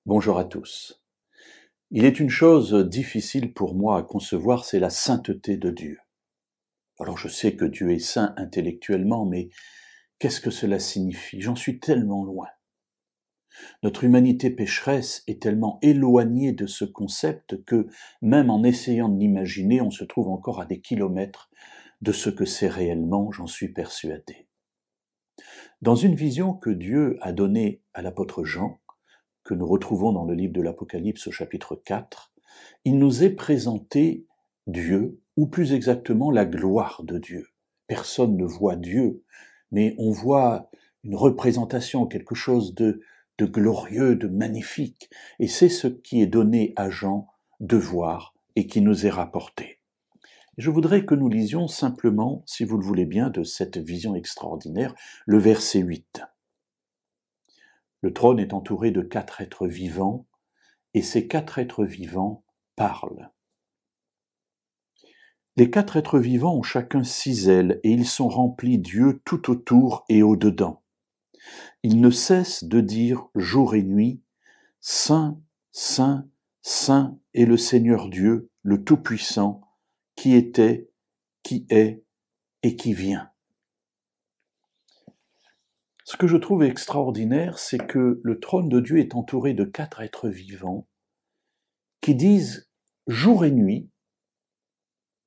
Bonjour à tous. Il est une chose difficile pour moi à concevoir, c'est la sainteté de Dieu. Alors je sais que Dieu est saint intellectuellement, mais qu'est-ce que cela signifie? J'en suis tellement loin. Notre humanité pécheresse est tellement éloignée de ce concept que, même en essayant de l'imaginer, on se trouve encore à des kilomètres de ce que c'est réellement, j'en suis persuadé. Dans une vision que Dieu a donnée à l'apôtre Jean, que nous retrouvons dans le livre de l'Apocalypse au chapitre 4, il nous est présenté Dieu, ou plus exactement la gloire de Dieu. Personne ne voit Dieu, mais on voit une représentation, quelque chose de glorieux, de magnifique. Et c'est ce qui est donné à Jean de voir et qui nous est rapporté. Je voudrais que nous lisions simplement, si vous le voulez bien, de cette vision extraordinaire, le verset 8. Le trône est entouré de 4 êtres vivants, et ces 4 êtres vivants parlent. Les 4 êtres vivants ont chacun 6 ailes, et ils sont remplis d'yeux tout autour et au-dedans. Ils ne cessent de dire jour et nuit, Saint, Saint, Saint est le Seigneur Dieu, le Tout-Puissant, qui était, qui est et qui vient. Ce que je trouve extraordinaire, c'est que le trône de Dieu est entouré de 4 êtres vivants qui disent jour et nuit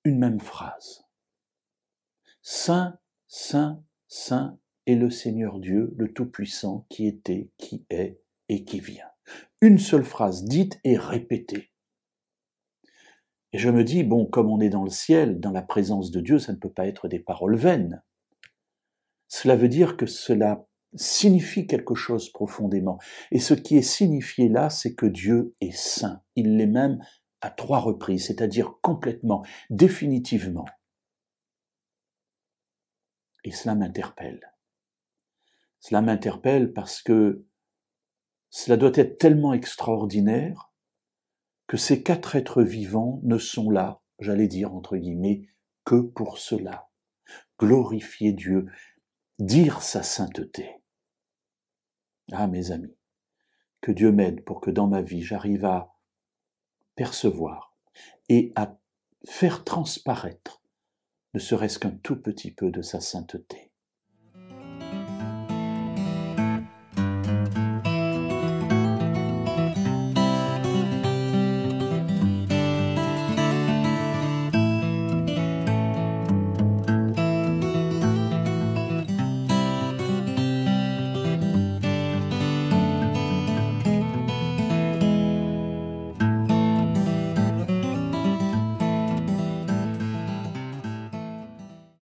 une même phrase. Saint, Saint, Saint est le Seigneur Dieu, le Tout-Puissant, qui était, qui est et qui vient. Une seule phrase dite et répétée. Et je me dis, bon, comme on est dans le ciel, dans la présence de Dieu, ça ne peut pas être des paroles vaines. Cela veut dire que cela signifie quelque chose profondément. Et ce qui est signifié là, c'est que Dieu est saint. Il l'est même à 3 reprises, c'est-à-dire complètement, définitivement. Et cela m'interpelle. Cela m'interpelle parce que cela doit être tellement extraordinaire que ces 4 êtres vivants ne sont là, j'allais dire entre guillemets, que pour cela. Glorifier Dieu, dire sa sainteté. Ah mes amis, que Dieu m'aide pour que dans ma vie j'arrive à percevoir et à faire transparaître ne serait-ce qu'un tout petit peu de sa sainteté.